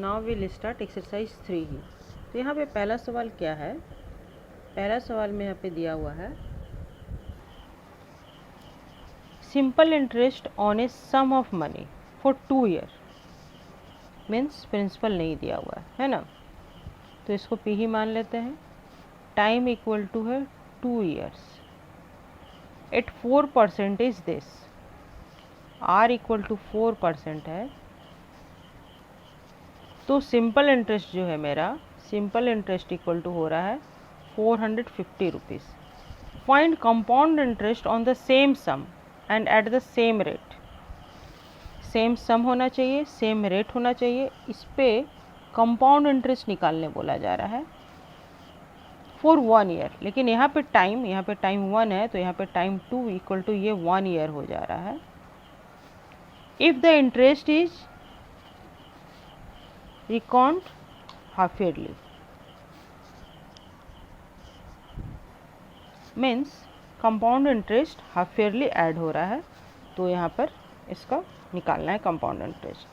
Now will start exercise 3 ही। तो यहाँ पे पहला सवाल क्या है, पहला सवाल में यहाँ पे दिया हुआ है simple interest on a sum of money for 2 year, means principal नहीं दिया हुआ है ना, तो इसको पी ही मान लेते हैं। टाइम इक्वल टू है 2 years at 4% is this, R equal to 4% है। तो सिंपल इंटरेस्ट जो है मेरा, सिंपल इंटरेस्ट इक्वल टू हो रहा है 450 rupees. Find compound interest on the same sum and at the same rate. Same sum होना चाहिए, सेम रेट होना चाहिए, इस पे कंपाउंड इंटरेस्ट निकालने बोला जा रहा है फॉर 1 ईयर। लेकिन यहाँ पे टाइम 1 है, तो यहाँ पे टाइम 2 इक्वल टू ये 1 ईयर हो जा रहा है। If the interest is reckoned half yearly, means compound interest half yearly add हो रहा है, तो यहाँ पर इसका निकालना है कंपाउंड इंटरेस्ट।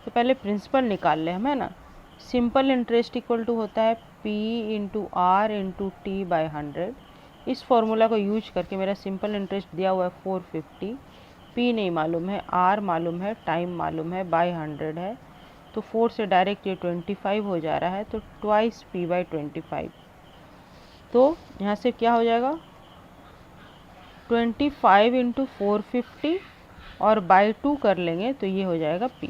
तो पहले प्रिंसिपल निकाल ले हम, है ना। सिंपल इंटरेस्ट इक्वल टू होता है P into R into T by 100। इस फॉर्मूला को यूज करके मेरा सिंपल इंटरेस्ट दिया हुआ है 450, P नहीं मालूम है, R मालूम है, टाइम मालूम है, बाई 100 है, तो 4 से डायरेक्ट ये 25 हो जा रहा है, तो ट्वाइस P बाई 25। तो यहाँ से क्या हो जाएगा 25 इंटू 450 और बाई 2 कर लेंगे तो ये हो जाएगा P।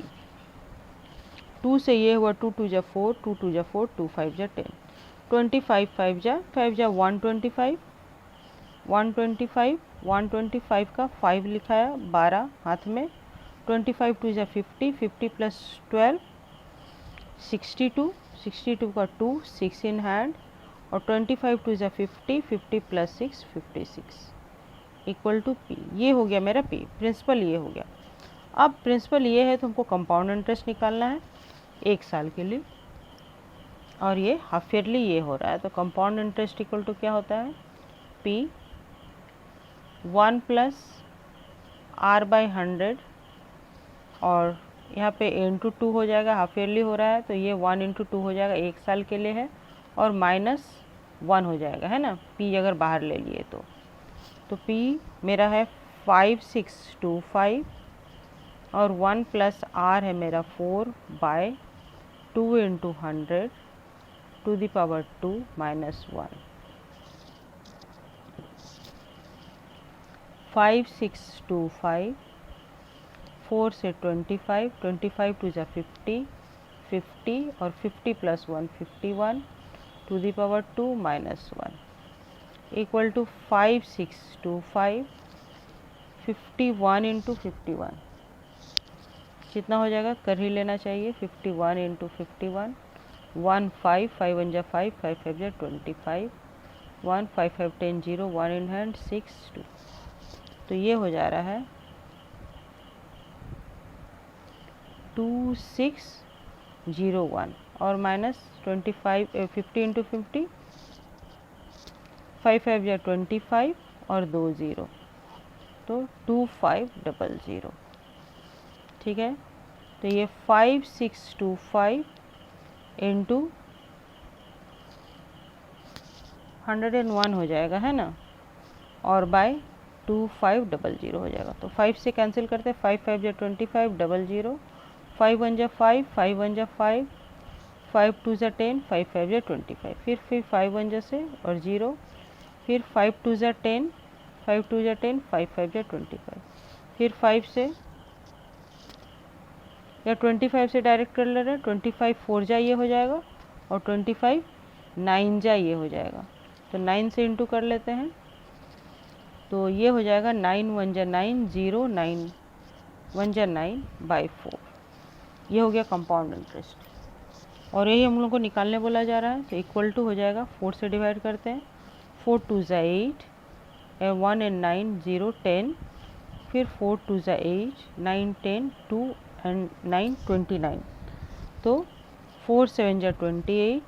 2 से ये हुआ 2 2 जा 4, 2 2 जा 4, 2 5 जा 10, 25 5 जा 125, 125 का 5 लिखा है, 12 हाथ में, 25 2 जा 50, 50 प्लस 12 62, 62 का 2, 6 इन हैंड, और 25 2 जा 50, 50 प्लस 6 56 इक्वल टू P। ये हो गया मेरा P, प्रिंसिपल ये हो गया। अब प्रिंसिपल ये है तो हमको कंपाउंड इंटरेस्ट निकालना है 1 साल के लिए, और ये हाफ ईयरली ये हो रहा है, तो कंपाउंड इंटरेस्ट इक्वल टू क्या होता है P 1 प्लस R बाई 100, और यहाँ पे इंटू 2 हो जाएगा, हाफ ईयरली हो रहा है, तो ये 1 इंटू 2 हो जाएगा, 1 साल के लिए है, और माइनस 1 हो जाएगा, है ना, P अगर बाहर ले लिए तो P मेरा है 5625, और 1 प्लस R है मेरा 4 by 2 into 100 to the power 2 minus 1। 5625, 4 से 25, 25 टू जा 50, 50 और 50 plus 1 51 to the power 2 minus 1 equal to 5625 51 into 51 कितना हो जाएगा, कर ही लेना चाहिए, 51 इंटू 51 1 5 5 1 जा 5 5 5 जा 25 1 5 5 10 0 1 इन हैंड 6 2, तो ये हो जा रहा है 2601 और माइनस 25 50 इंटू 50 5 5 या 25 और 2 0, तो 2500। ठीक है, तो ये 5625 इंटू 101 हो जाएगा, है ना, और बाय 2500 हो जाएगा। तो 5 से कैंसिल करते हैं, 5 5 जा 25 00, 5 1 जा 5, 5 1 जा 5, 5 2 जा 10, 5 5 जा 25, फिर 5 1 जा से और 0, फिर 5 2 जा 10, 5 2 जा 10, 5 5 जा 25, फिर 5 से या 25 से डायरेक्ट कर ले रहे हैं, 25 4 जा ये हो जाएगा, और 25 9 जा ये हो जाएगा, तो 9 से इंटू कर लेते हैं, तो ये हो जाएगा 9 1 जा 9 0 9 1 जा 9 बाई 4। ये हो गया कंपाउंड इंटरेस्ट, और यही हम लोग को निकालने बोला जा रहा है, तो इक्वल टू हो जाएगा 4 से डिवाइड करते हैं, 4 2 जा 8, 1 एंड 9 0 10, फिर 4 2 जा 8 9 10 2 एंड 9 29, तो 4 7 जा 28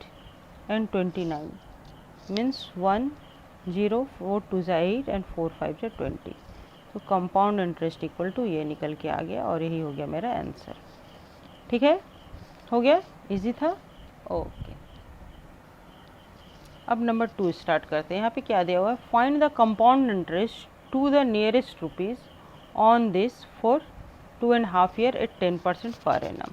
एंड 29 मीन्स 1 0 4 2 जा 8 एंड 4 5 जा 20, तो कंपाउंड इंटरेस्ट इक्वल टू ये निकल के आ गया, और यही हो गया मेरा आंसर। ठीक है, हो गया, इजी था। ओके, अब नंबर 2 स्टार्ट करते हैं। यहाँ पे क्या दिया हुआ है, find the compound interest to the nearest rupees on this for 2.5 year at 10% per annum.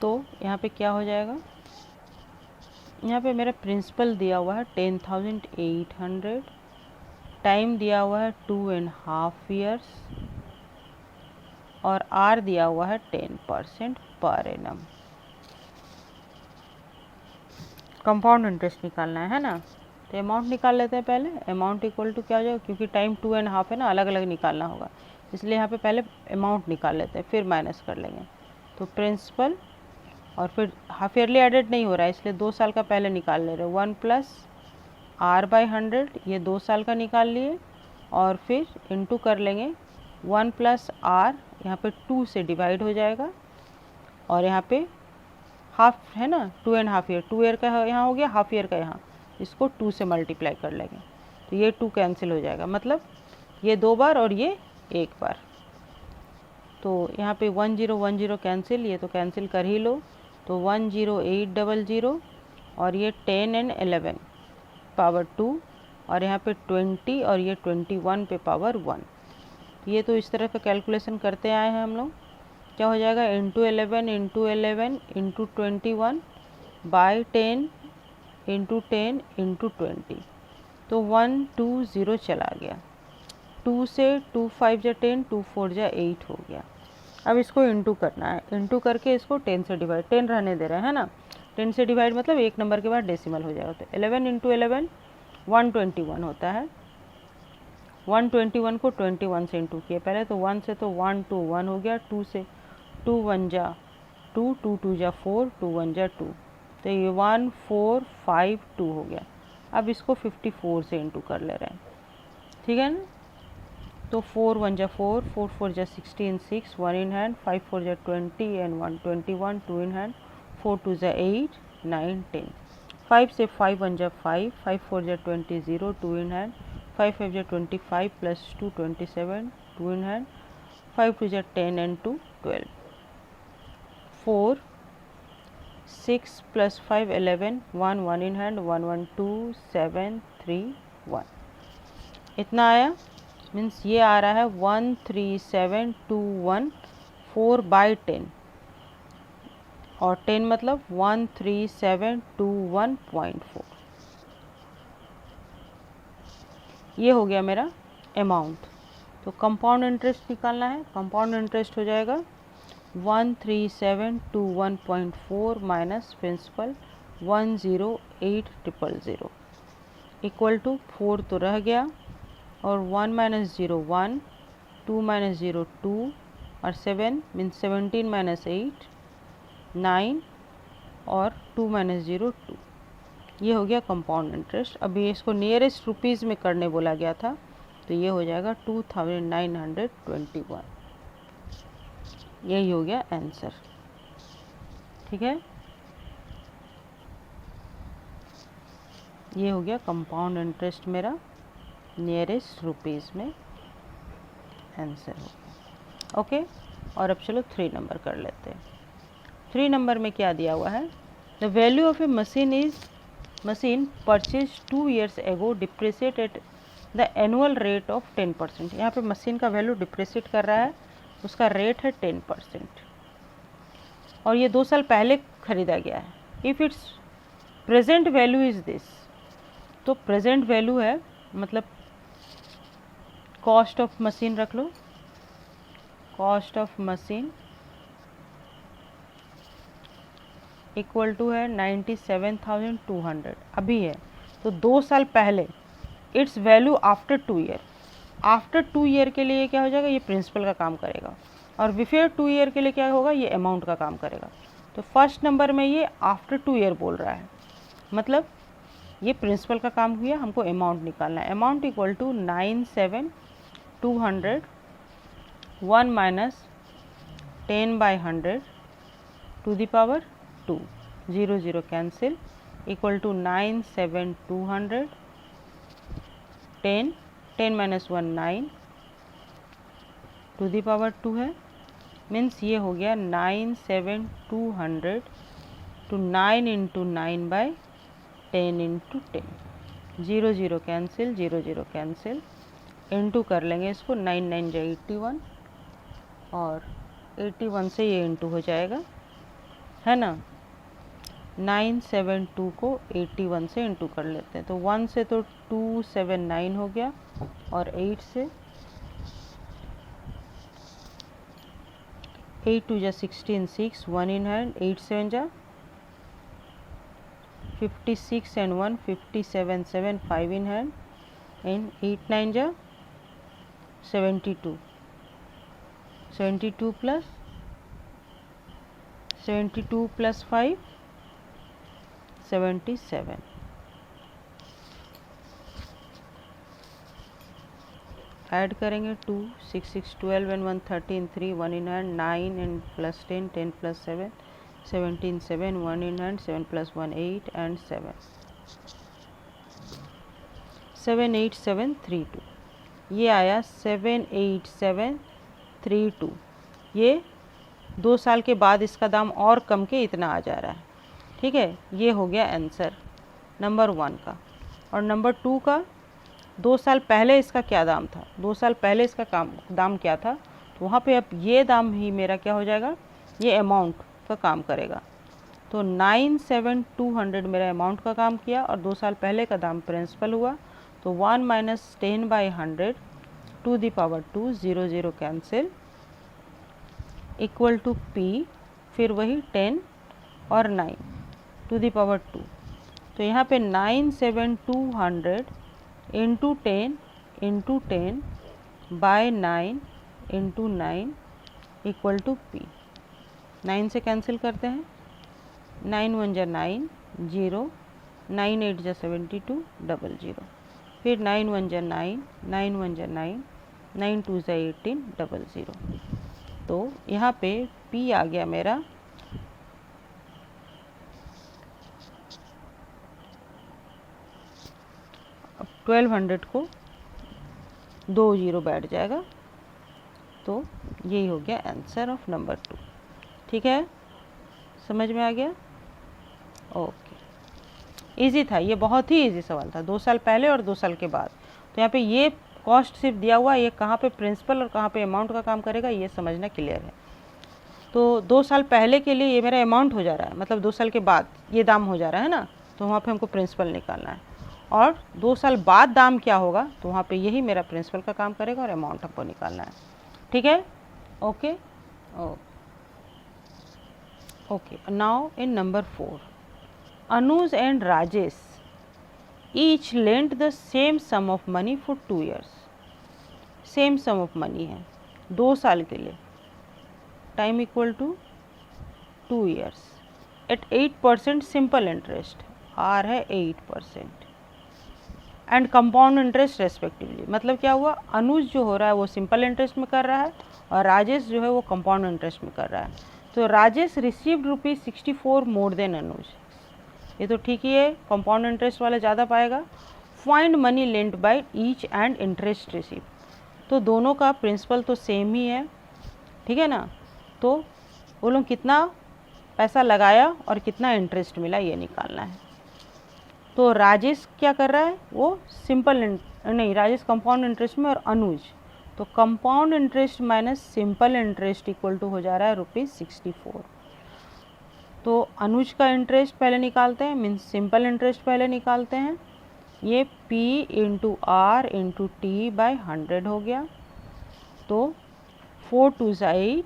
तो यहाँ पे क्या हो जाएगा, यहाँ पे मेरा प्रिंसिपल दिया हुआ है 10,800, टाइम दिया हुआ है 2.5 ईयर्स और आर दिया हुआ है 10% पर एनम। कंपाउंड इंटरेस्ट निकालना है ना, तो अमाउंट निकाल लेते हैं पहले। अमाउंट इक्वल टू क्या हो जाएगा, क्योंकि टाइम 2.5 है ना, अलग अलग निकालना होगा, इसलिए यहाँ पे पहले अमाउंट निकाल लेते हैं, फिर माइनस कर लेंगे। तो प्रिंसिपल और फिर हाफ ईयरली एडेड नहीं हो रहा है, इसलिए 2 साल का पहले निकाल ले रहे हैं। 1 प्लस आर बाई 100, ये 2 साल का निकाल लिए, और फिर इंटू कर लेंगे 1 प्लस आर, यहाँ पे 2 से डिवाइड हो जाएगा, और यहाँ पे हाफ है ना, 2.5 ईयर, 2 ईयर का यहाँ हो गया, हाफ ईयर का यहाँ, इसको 2 से मल्टीप्लाई कर लेंगे, तो ये 2 कैंसिल हो जाएगा, मतलब ये 2 बार और ये 1 बार। तो यहाँ पे 1010 कैंसिल, ये तो कैंसिल कर ही लो, तो 10800 और ये 10 एंड 11 पावर 2, और यहाँ पे 20 और ये 21 पे पावर 1। ये तो इस तरह का कैलकुलेशन करते आए हैं हम लोग। क्या हो जाएगा, into 11 into 11 into 21 by 10 into 10 into 20, तो 120 चला गया। 2 से 2 5 जा 10, 2 4 जा 8 हो गया। अब इसको इंटू करना है, इंटू करके इसको 10 से डिवाइड, 10 रहने दे रहे हैं ना, 10 से डिवाइड मतलब एक नंबर के बाद डेसिमल हो जाएगा, तो 11 इंटू 11 121 होता है। 121 को 21 से इंटू किए पहले, तो 1 से तो 1 2 1 हो गया, 2 से 2 1 जा 2, 2 2 जा 4, 2 1 जा 2, तो ये 1 4 5 2 हो गया। अब इसको 54 से इंटू कर ले रहे हैं, ठीक है ना, तो 4 1 जा 4, 4 4 जा 16, 6 1 इन हैंड, 5 4 जा 20 एंड 1 21, 2 इन हैंड, 4 2 जा 8 9 10, 5 से 5 1 जा 5, 5 4 जा 20 0, 2 इन हैंड, 5 5 जा 25 प्लस 2 27, 2 इन हैंड, 5 2 जा 10 एंड 2 12, 4 6 प्लस 5 11, 1 1 इन हैंड, 1 1 2 7 3 1, इतना आया। मीन्स ये आ रहा है 13721 4 बाई 10, और 10 मतलब 13721.4। ये हो गया मेरा अमाउंट। तो कंपाउंड इंटरेस्ट निकालना है, कंपाउंड इंटरेस्ट हो जाएगा 13721.4 माइनस प्रिंसिपल 10800 इक्वल टू 4 तो रह गया, और 1 माइनस 0 1, 2 माइनस 0 2, और 7 मीन्स 17 माइनस 8 9, और 2 माइनस 0 2। ये हो गया कंपाउंड इंटरेस्ट। अभी इसको नियरेस्ट रुपीज़ में करने बोला गया था, तो ये हो जाएगा 2921। यही हो गया आंसर, ठीक है। ये हो गया कंपाउंड इंटरेस्ट मेरा नियरेस्ट रुपीज़ में आंसर हो गया। ओके, और अब चलो 3 नंबर कर लेते हैं। 3 नंबर में क्या दिया हुआ है, the value of a machine purchase 2 years ago depreciate at the annual rate of 10%। यहाँ पे मशीन का वैल्यू डिप्रेसिएट कर रहा है, उसका रेट है 10%, और ये 2 साल पहले खरीदा गया है। If its present value is this, तो प्रेजेंट वैल्यू है मतलब कॉस्ट ऑफ मशीन रख लो, cost of machine equal to है 97,200 अभी है, तो 2 साल पहले। Its value after 2 year, after 2 year के लिए क्या हो जाएगा, ये प्रिंसिपल का काम करेगा, और बिफोर 2 ईयर के लिए क्या होगा, ये अमाउंट का काम करेगा। तो फर्स्ट नंबर में ये आफ्टर 2 ईयर बोल रहा है, मतलब ये प्रिंसिपल का काम हुआ, हमको अमाउंट निकालना है। Amount equal to 97,200 1 minus 10 by 100 to the power 2, 0 0 cancel, equal to 97,200 10 10 minus 1 9 to the power 2 है, मीन्स ये हो गया 97200 to 9 into 9 by 10 into 10, 0 0 cancel, 0 0 cancel, into कर लेंगे इसको, 9 9 जा 81 और 81 से ये इंटू हो जाएगा, है ना। 972 को 81 से इंटू कर लेते हैं, तो 1 से तो 279 हो गया और 8 से 8 2 जा 16 6 1 in hand, 8 7 जा 56 and 1 57 7 5 in hand, and 8 9 जा 72 72 plus 5 77, ऐड करेंगे 2 6 6 12 and 1 13 3 1 in hand, 9 and plus 10 10 plus 7 17 7 1 in hand, 7 plus 1 8 and 7 78732, ये आया 78732। ये 2 साल के बाद इसका दाम और कम के इतना आ जा रहा है, ठीक है। ये हो गया आंसर नंबर 1 का। और नंबर 2 का 2 साल पहले इसका क्या दाम था, 2 साल पहले इसका दाम क्या था, तो वहाँ पे अब ये दाम ही मेरा क्या हो जाएगा, ये अमाउंट का काम करेगा। तो 97200 मेरा अमाउंट का काम किया और 2 साल पहले का दाम प्रिंसिपल हुआ, तो 1 - 10/100 to the power 2, 0 0 cancel, equal to P, फिर वही 10 और 9 टू दी पावर 2। तो यहाँ पे 97200 into 10 by 9 into 9 equal to P। 9 से कैंसिल करते हैं, 9 1 जा 9 0, 9 8 जा 72 00, फिर 9 1 जा 9, 9 1 जा 9, 9 2 जा 18 00। तो यहाँ पे P आ गया मेरा 1200 को 2 0 बैठ जाएगा, तो यही हो गया आंसर ऑफ नंबर 2। ठीक है, समझ में आ गया? ओके, इजी था ये, बहुत ही इजी सवाल था, 2 साल पहले और 2 साल के बाद। तो यहाँ पे ये कॉस्ट सिर्फ दिया हुआ, ये कहाँ पे प्रिंसिपल और कहाँ पे अमाउंट का काम करेगा ये समझना क्लियर है। तो 2 साल पहले के लिए ये मेरा अमाउंट हो जा रहा है, मतलब 2 साल के बाद ये दाम हो जा रहा है ना, तो वहाँ पे हमको प्रिंसिपल निकालना है। और 2 साल बाद दाम क्या होगा, तो वहाँ पे यही मेरा प्रिंसिपल का काम करेगा और अमाउंट हमको निकालना है। ठीक है, okay okay. Now in number 4, Anuj and Rajesh each lent the same sum of money for 2 years. Same sum of money है 2 साल के लिए, time equal to 2 years at 8% simple interest, R है 8%, एंड कंपाउंड इंटरेस्ट रेस्पेक्टिवली। मतलब क्या हुआ, अनुज जो हो रहा है वो सिंपल इंटरेस्ट में कर रहा है और राजेश जो है वो कंपाउंड इंटरेस्ट में कर रहा है। तो राजेश रिसीव्ड ₹64 मोर देन अनुज, ये तो ठीक ही है, कंपाउंड इंटरेस्ट वाला ज़्यादा पाएगा। Find money lent by each and interest receive, तो दोनों का प्रिंसिपल तो सेम ही है, ठीक है ना। तो वो लोग कितना पैसा लगाया और कितना इंटरेस्ट मिला ये निकालना है। तो राजेश क्या कर रहा है, वो सिंपल नहीं, राजेश कंपाउंड इंटरेस्ट में और अनुज, तो compound interest minus simple interest equal to हो जा रहा है ₹64। तो अनुज का इंटरेस्ट पहले निकालते हैं, मीन्स सिंपल इंटरेस्ट पहले निकालते हैं। ये P into R into T by 100 हो गया। तो 4 2 जा 8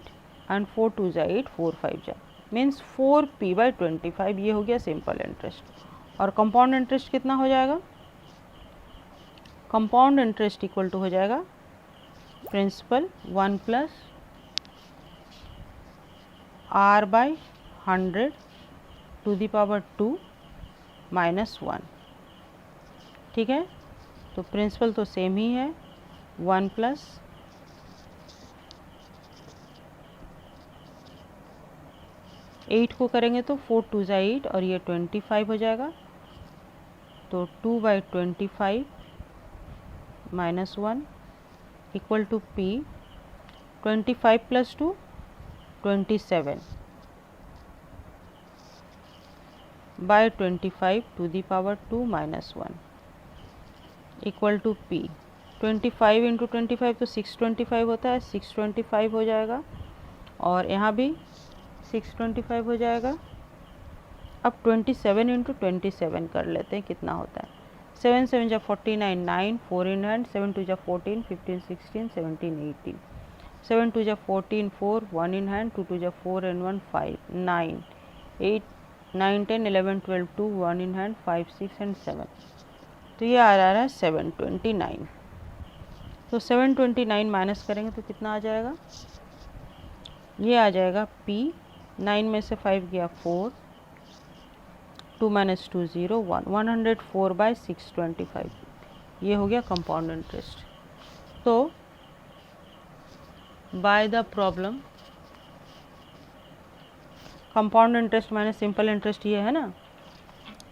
एंड 4 2 जा 8, 4 5 जा, मीन्स 4P/25, ये हो गया सिंपल इंटरेस्ट। और कंपाउंड इंटरेस्ट कितना हो जाएगा, कंपाउंड इंटरेस्ट इक्वल टू हो जाएगा principal 1 plus R/100 to the power 2 minus 1। ठीक है, तो प्रिंसिपल तो सेम ही है, 1 प्लस एट को करेंगे तो 4 2 जा 8 और ये 25 हो जाएगा। तो 2/25 minus 1 equal to P 25 plus 2 27 by 25 to the power 2 minus 1 equal to P। 25 into 25 तो 625 होता है, 625 हो जाएगा और यहाँ भी 625 हो जाएगा। अब 27 इंटू 27 कर लेते हैं कितना होता है। 7 7 जा 49, 9 4 इन हैंड, 7 2 जा 14, 15 16 17 18, 7 2 जा 14 4 1 इन हैंड, 2 2 जा 4 and 1 5 9 8 9 10 11 12 2 1 इन हैंड, 5 6 and 7। तो ये आ रहा है 729। तो 729 माइनस करेंगे तो कितना आ जाएगा, ये आ जाएगा P। 9 में से 5 गया 4, 2 माइनस 2 0 1, 104 बाय 625। ये हो गया कंपाउंड इंटरेस्ट। तो by the problem compound interest minus simple interest ये है ना,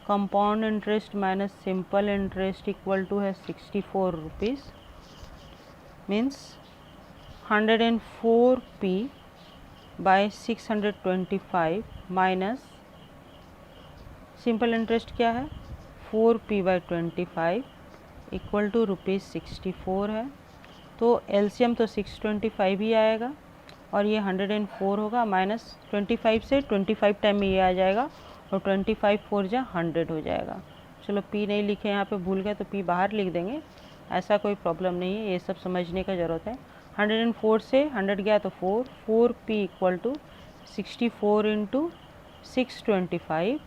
compound interest minus simple interest equal to है 64 rupees, means 104P by 625 minus simple interest क्या है 4P बाय 25 इक्वल टू ₹64 है। तो एलसीएम तो 625 ही आएगा और ये 104 होगा, माइनस 25 से 25 टाइम में ये आ जाएगा और 25 4 जा 100 हो जाएगा। चलो P नहीं लिखे यहाँ पे, भूल गए तो P बाहर लिख देंगे, ऐसा कोई प्रॉब्लम नहीं है, ये सब समझने का ज़रूरत है। 104 से 100 गया तो 4P इक्वल टू 64 इंटू 625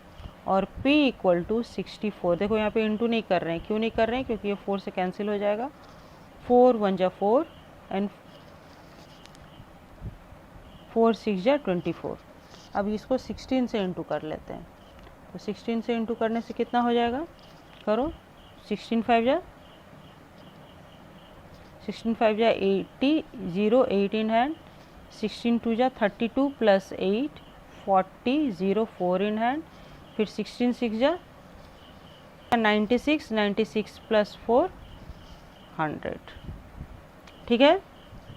और P इक्वल टू 64। देखो यहाँ पे इंटू नहीं कर रहे हैं, क्यों नहीं कर रहे हैं, क्योंकि ये 4 से कैंसिल हो जाएगा, 4 1 जा 4 एंड 4 6 जा 24। अब इसको 16 से इंटू कर लेते हैं, तो 16 से इंटू करने से कितना हो जाएगा, करो 16 5 जा 80 0 8 इन हैंड, 16 2 जा 32 प्लस 8 40 0 4 इन हैंड, फिर 16 6 जा 96 96 प्लस 4 100। ठीक है,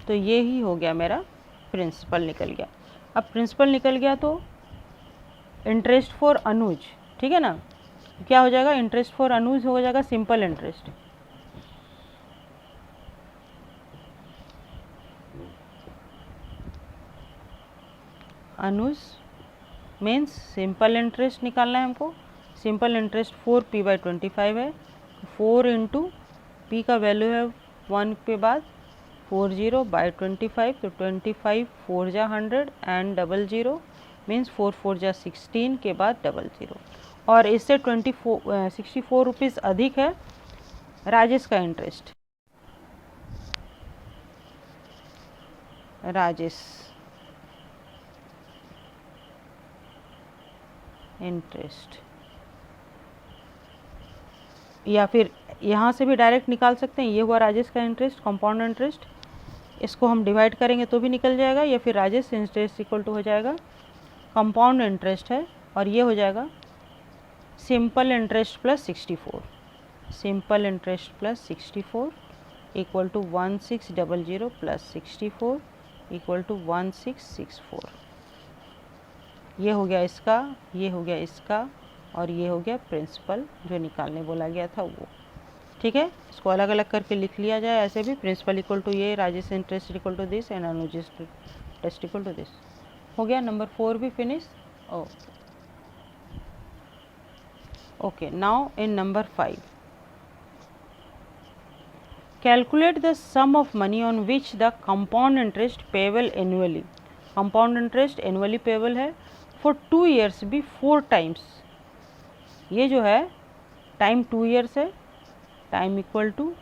तो ये ही हो गया मेरा प्रिंसिपल निकल गया। अब प्रिंसिपल निकल गया तो इंटरेस्ट फॉर अनुज, ठीक है ना, क्या हो जाएगा, इंटरेस्ट फॉर अनुज हो जाएगा सिंपल इंटरेस्ट। अनुज मीन्स सिंपल इंटरेस्ट निकालना है हमको। सिंपल इंटरेस्ट 4P बाई 25 है, 4 इंटू P का वैल्यू है 1 के बाद 40 बाई 25, तो 25 4 जा 100 एंड 00 मीन्स 4 4 जा 16 के बाद 00। और इससे 64 रुपीज़ अधिक है राजेश का इंटरेस्ट। राजेश इंटरेस्ट, या फिर यहाँ से भी डायरेक्ट निकाल सकते हैं, ये हुआ राजेश का इंटरेस्ट कंपाउंड इंटरेस्ट, इसको हम डिवाइड करेंगे तो भी निकल जाएगा, या फिर राजेश इंटरेस्ट इक्वल टू हो जाएगा कंपाउंड इंटरेस्ट है और ये हो जाएगा simple interest plus 64, simple interest plus 64 equal to 1600 plus 64 equal to 1664। ये हो गया इसका, ये हो गया इसका और ये हो गया प्रिंसिपल जो निकालने बोला गया था वो। ठीक है, इसको अलग अलग करके लिख लिया जाए ऐसे भी, प्रिंसिपल इक्वल टू ये, Rajesh interest equal to this and Anuj interest equal to this. हो गया नंबर 4 भी finish. Okay, now in number 5 calculate the sum of money on which the compound interest payable annually. Compound interest annually payable है for 2 years भी 4 times. ये जो है time 2 years है, time equal to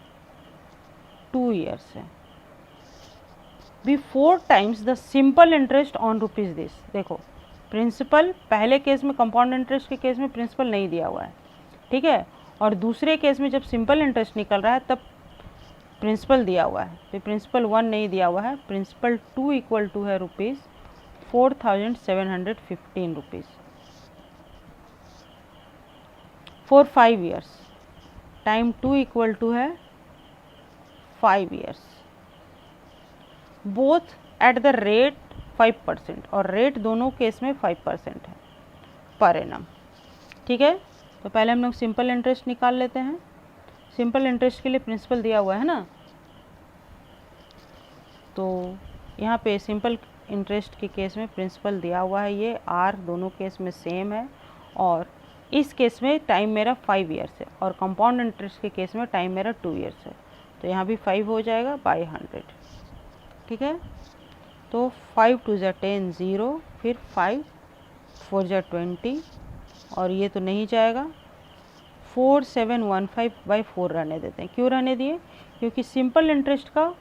2 years है, be 4 times the simple interest on rupees this. देखो principal पहले case में, कंपाउंड इंटरेस्ट के केस में प्रिंसिपल नहीं दिया हुआ है, ठीक है, और दूसरे केस में जब सिंपल इंटरेस्ट निकल रहा है तब प्रिंसिपल दिया हुआ है, तो प्रिंसिपल 1 नहीं दिया हुआ है, प्रिंसिपल 2 इक्वल टू है rupees 4715 rupees for 5 years. Time 2 equal to है 5 years, both at the rate 5% और रेट दोनों केस में 5% है पर एनम। ठीक है, तो पहले हम लोग सिंपल इंटरेस्ट निकाल लेते हैं। सिंपल इंटरेस्ट के लिए प्रिंसिपल दिया हुआ है ना, तो यहाँ पे सिंपल इंटरेस्ट के केस में प्रिंसिपल दिया हुआ है, ये आर दोनों केस में सेम है और इस केस में टाइम मेरा 5 ईयर्स है और कंपाउंड इंटरेस्ट के केस में टाइम मेरा 2 ईयर्स है, तो यहाँ भी 5 हो जाएगा बाई 100। ठीक है, तो 5 2 ज़ा 10 0, फिर 5 4 ज़ा 20 और ये तो नहीं जाएगा, 4715/4 रहने देते हैं। क्यों रहने दिए? क्योंकि सिंपल इंटरेस्ट का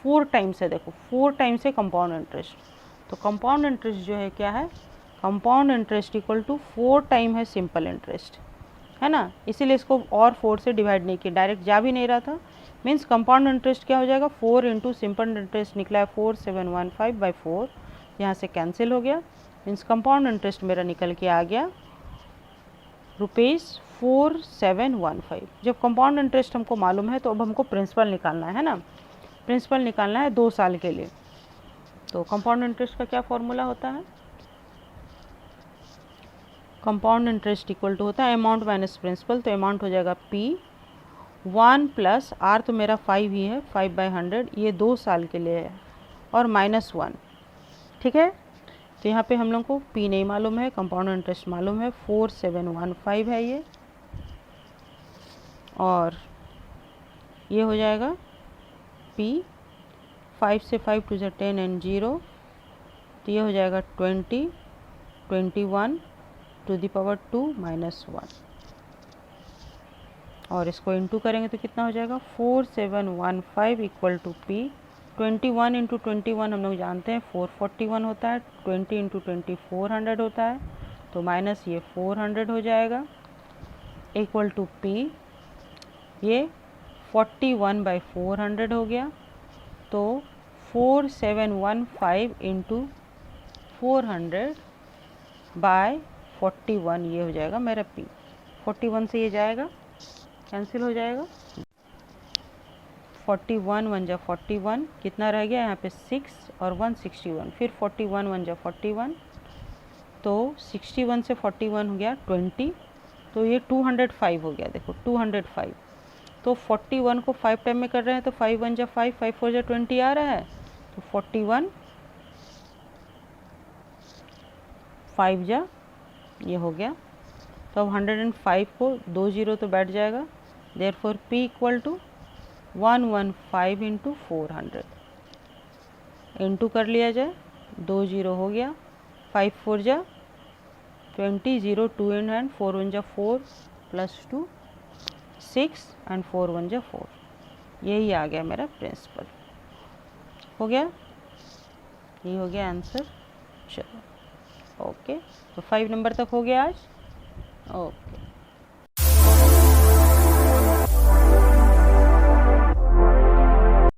4 टाइम्स है, देखो 4 टाइम्स है कंपाउंड इंटरेस्ट, तो कंपाउंड इंटरेस्ट जो है क्या है, compound interest equal to 4 time है सिंपल इंटरेस्ट, है ना, इसीलिए इसको और 4 से डिवाइड नहीं किया, डायरेक्ट जा भी नहीं रहा था। मीन्स कंपाउंड इंटरेस्ट क्या हो जाएगा, 4 इंटू सिंपल इंटरेस्ट निकला है 4715/4, यहाँ से कैंसिल हो गया। मीन्स कंपाउंड इंटरेस्ट मेरा निकल के आ गया ₹4715। जब कंपाउंड इंटरेस्ट हमको मालूम है तो अब हमको प्रिंसिपल निकालना है ना, प्रिंसिपल निकालना है 2 साल के लिए। तो कंपाउंड इंटरेस्ट का क्या फॉर्मूला होता है, कंपाउंड इंटरेस्ट इक्वल टू होता है अमाउंट माइनस प्रिंसिपल, तो अमाउंट हो जाएगा P1 प्लस आर तो मेरा 5 ही है, 5/100, ये 2 साल के लिए है, और -1। ठीक है, तो यहाँ पे हम लोग को P नहीं मालूम है, कंपाउंड इंटरेस्ट मालूम है, 4715 है ये, और ये हो जाएगा P, 5 से 5 2 ज़ा 10 एंड 0, तो ये हो जाएगा 20, 21 टू द पावर 2 -1, और इसको इंटू करेंगे तो कितना हो जाएगा 4715 इक्वल टू P। 21 इंटू 21 हम लोग जानते हैं 441 होता है, 20 इंटू 20 400 होता है, तो माइनस ये 400 हो जाएगा इक्वल टू P, ये 41/400 हो गया, तो 4715 इंटू 400/41 ये हो जाएगा मेरा P। 41 से ये जाएगा, कैंसिल हो जाएगा, 41 1 जा 41, कितना रह गया यहाँ पे 6 और 161, फिर 41 1 जा 41, तो 61 से 41 हो गया 20, तो ये 205 हो गया, देखो 205, तो 41 को 5 टाइम में कर रहे हैं तो 5 1 जा 5, 5 4 जा 20 आ रहा है, तो 41 5 जा ये हो गया, तो अब 105 को 2 0 तो बैठ जाएगा, therefore P equal to 115 into 400, into कर लिया जाए, 2 0 हो गया, 5 4 जा 20, 0 2 इन हैंड, 4 1 जा 4 प्लस 2 6 एंड 4 1 जा 4, यही आ गया मेरा प्रिंसिपल। हो गया, ये हो गया आंसर। चलो ओके, तो 5 नंबर तक हो गया आज। ओके।